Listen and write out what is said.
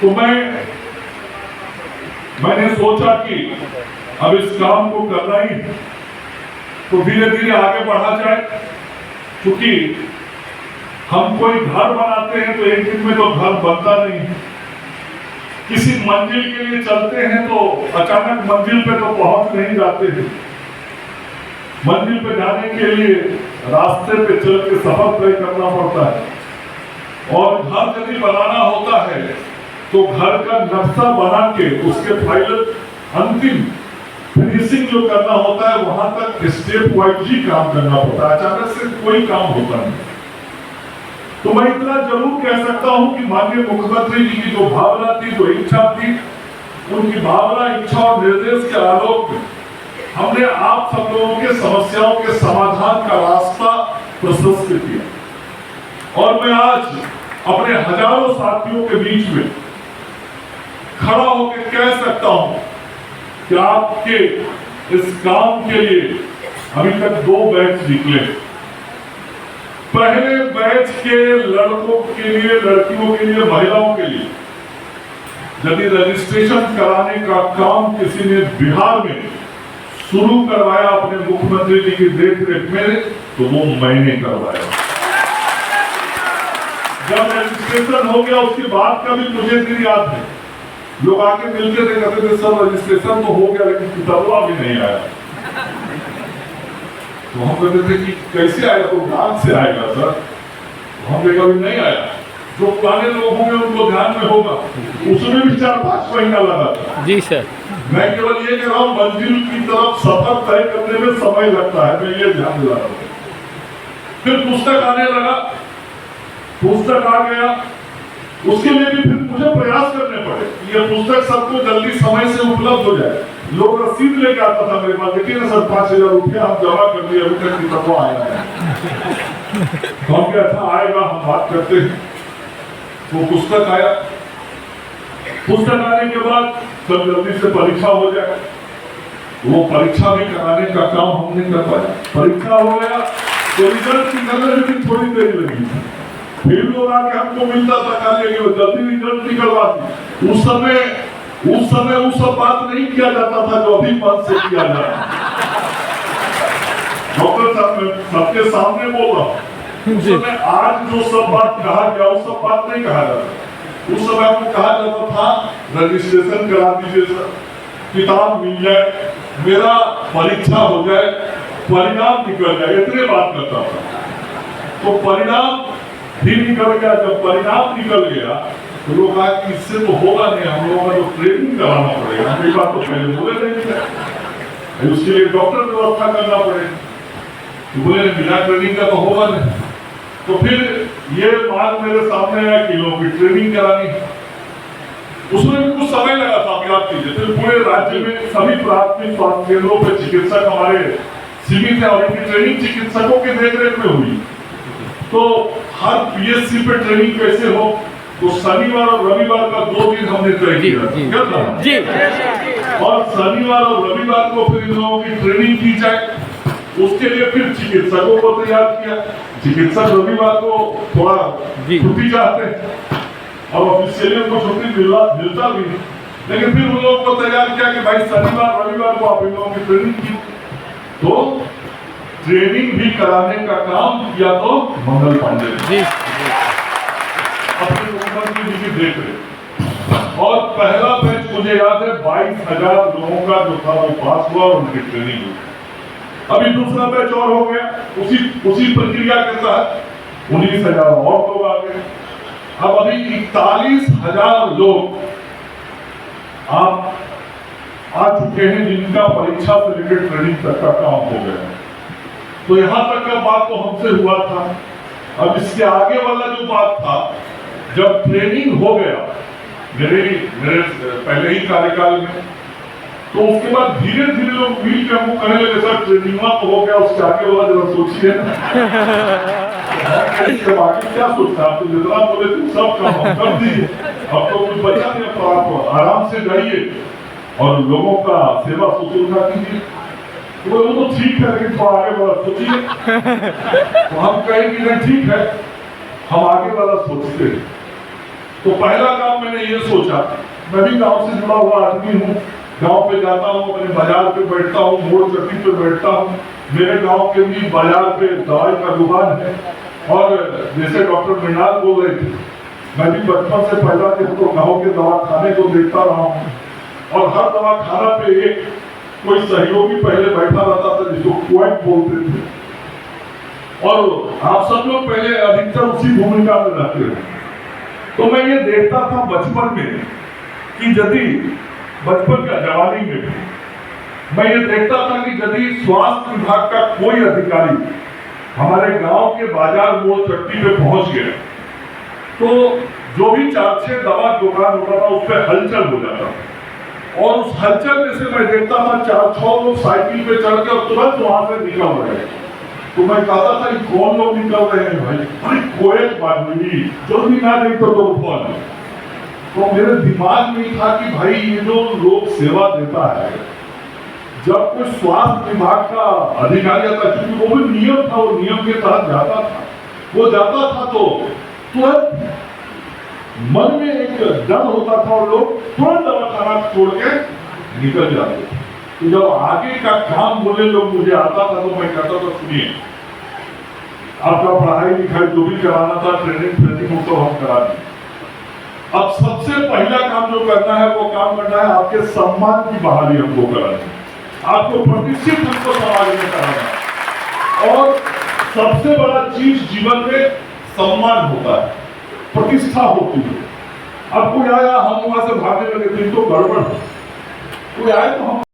तो मैंने सोचा कि अब इस काम को करना ही, तो धीरे धीरे आगे बढ़ा जाए। क्योंकि हम कोई घर बनाते हैं तो एक दिन में तो घर बनता नहीं, किसी मंजिल के लिए चलते हैं तो अचानक मंजिल पे तो पहुंच नहीं जाते हैं। मंजिल पे जाने के लिए रास्ते पे चल के सफर तय करना पड़ता है। और घर यदि बनाना होता है तो घर का नक्शा बना के उसके फाइनल अंतिम फिनिशिंग जो करना होता है वहां तक स्टेप वाइज ही काम करना पड़ता है, अचानक से कोई काम होता नहीं। तो मैं इतना जरूर कह सकता हूं कि माननीय मुख्यमंत्री जी की जो भावना थी, जो इच्छा थी, उनकी भावना, इच्छा और निर्देश के आलोक में हमने आप सब लोगों के समस्याओं के समाधान का रास्ता प्रशस्त किया। और मैं आज अपने हजारों साथियों के बीच में खड़ा होकर कह सकता हूं कि आपके इस काम के लिए अभी तक 2 बैच निकले। पहले बैच के लड़कों के लिए, लड़कियों के लिए, महिलाओं के लिए यदि रजिस्ट्रेशन कराने का काम किसी ने बिहार में शुरू करवाया अपने मुख्यमंत्री जी की देखरेख में, तो वो मैंने करवाया। जब रजिस्ट्रेशन हो गया उसके बाद का भी मुझे दिन याद है, लोग आके मिलते थे, कहते थे सर रजिस्ट्रेशन तो हो गया लेकिन किताबा भी नहीं आया। तो हम कहते थे कि कैसे आएगा, तो डाक से आएगा सर। तो हम देखा भी नहीं आया। जो पुराने लोग होंगे उनको ध्यान में होगा, उसमें भी 4-5 महीना लगा था। जी सर। मैं केवल ये कह रहा हूँ मंजिल की तरफ सफर तय करने में समय लगता है, मैं ये ध्यान दिला रहा हूँ। फिर पुस्तक आने लगा, पुस्तक आ गया, उसके लिए भी फिर मुझे प्रयास करने पड़े ये पुस्तक सबको जल्दी समय से उपलब्ध हो जाए। लोग रसीद लेके आता था मेरे पास, देखिए ना सर 5000 रुपया हम जमा कर दिए, अभी तक किताब आया है। हम क्या था आएगा, हम बात करते हैं। वो पुस्तक आया, पुस्तक आने के बाद सब जल्दी से परीक्षा हो जाए, वो परीक्षा भी कराने का काम हमने करवाया। परीक्षा हो गया तो रिजल्ट निकलने में भी थोड़ी देर लगी, फिर लोग आके हमको मिलता था कि जल्दी रिजल्ट निकलवा दी। उस समय वो सब बात नहीं किया जाता था जो अभी मन से किया जाता। डॉक्टर साहब मैं सबके सामने बोल रहा हूँ, उस समय आज जो सब बात कहा गया वो सब बात नहीं कहा जाता। उस समय हमको कहा जाता था रजिस्ट्रेशन करा दीजिए सर, किताब मिल जाए, मेरा परीक्षा हो जाए, परिणाम निकल जाए, इतने बात करता था। तो परिणाम भी निकल गया। जब परिणाम निकल गया तो लोग कहा कि इससे तो होगा नहीं, हम लोगों को तो ट्रेनिंग कराना पड़ेगा। हम बात तो पहले बोले नहीं थे, उसके लिए डॉक्टर व्यवस्था करना पड़ेगा। तो बोले बिना ट्रेनिंग का तो होगा नहीं। तो फिर ये बात मेरे सामने आया कि लोगों की ट्रेनिंग करानी, उसमें भी कुछ समय लगा था। आप याद कीजिए, फिर पूरे राज्य में सभी प्राथमिक स्वास्थ्य केंद्रों पर चिकित्सक हमारे सीमित है और इनकी ट्रेनिंग चिकित्सकों के देखरेख में हुई। तो हर पीएससी पे ट्रेनिंग कैसे हो, तो शनिवार और रविवार का 2 दिन हमने तय किया जी। और शनिवार और रविवार को फिर इन लोगों की ट्रेनिंग की जाए। उसके लिए फिर चिकित्सकों को तैयार किया। चिकित्सक रविवार को थोड़ा छुट्टी चाहते हैं और ऑफिशियली उनको छुट्टी मिलता भी, लेकिन फिर उन लोगों को तैयार किया कि भाई शनिवार रविवार को आप इन लोगों की ट्रेनिंग की। तो ट्रेनिंग भी कराने का काम किया तो मंगल पांडे जी अपने मुख्यमंत्री जी की देखरेख। और पहला बैच मुझे याद है 22,000 लोगों का जो था वो पास हुआ और उनकी ट्रेनिंग हुई। अभी दूसरा बैच और हो गया, उसी प्रक्रिया के तहत 19,000 और लोग आ गए। अब अभी 41,000 लोग आप आ चुके हैं जिनका परीक्षा से लेकर ट्रेनिंग तक का काम हो गया। तो यहां तक का बात तो हमसे हुआ था। अब इसके आगे वाला जो बात था, जब ट्रेनिंग हो गया मेरे पहले ही कार्यकाल में, तो उसके बाद धीरे धीरे लोग मिल के हमको कहने लगे सर ट्रेनिंग तो हो गया, उसके आगे वाला जरा सोचिए ना। बाकी क्या सोचता है, आप तो जितना बोले थे सब काम कर दीजिए, अब तो कुछ बचा नहीं, तो आप आराम से जाइए और लोगों का सेवा शुश्रूषा कीजिए। वो तो ठीक है, लेकिन तो आगे वाला सोचिए। तो हम कहेंगे नहीं ठीक है, हम आगे वाला सोचते हैं। तो पहला काम मैंने ये सोचा, मैं भी गांव से जुड़ा हुआ आदमी हूँ, गांव पे जाता हूँ, अपने बाजार पे बैठता हूँ, मोड़ चट्टी पे बैठता हूँ। मेरे गांव के भी बाजार पे दवाई का दुकान है। और जैसे डॉक्टर मृणाल बोल रहे थे, मैं भी बचपन से पैदा से तो गांव के दवाखाने को देखता रहा हूँ। और हर दवाखाना पे एक कोई सहयोगी पहले बैठा रहता था जिसको क्वाइट बोलते थे। और आप सब लोग पहले अधिकतर उसी भूमिका में रहते थे। तो मैं ये देखता था बचपन में कि यदि बचपन का जवानी में मैं ये देखता था कि यदि स्वास्थ्य विभाग का कोई अधिकारी हमारे गांव के बाजार मोड़ चट्टी पे पहुंच गया तो जो भी 4-6 दवा दुकान होता था उस पर हलचल हो जाता। और उस हलचल में से मैं देखता था 4-6 लोग साइकिल पे चढ़ के और तुरंत वहां से निकल रहे। तो मैं कहता था कि कौन लोग निकल रहे हैं भाई? अरे कोयल बागुली जो भी ना नहीं तो फोन। तो मेरे दिमाग में था कि भाई ये जो लोग सेवा देता है, जब कोई स्वास्थ्य विभाग का अधिकारी आता, क्योंकि वो भी नियम था, वो नियम के तहत जाता था, वो जाता था तो तुरंत मन में एक डर होता था और लोग तुरंत दवाखाना छोड़ के निकल जाते थे। तो जब आगे का काम बोले लोग मुझे आता था तो मैं कहता था सुनिए, आपका पढ़ाई लिखाई जो भी कराना था, ट्रेनिंग वो तो हम करा दें। अब सबसे पहला काम जो करना है वो काम करना है आपके सम्मान की बहाली हमको करानी है, आपको प्रतिष्ठित हमको समाज में कराना है। और सबसे बड़ा चीज जीवन में सम्मान होता है, प्रतिष्ठा होती है। अब कोई आया हम वहां से भागने लगे तो गड़बड़, कोई आए तो हम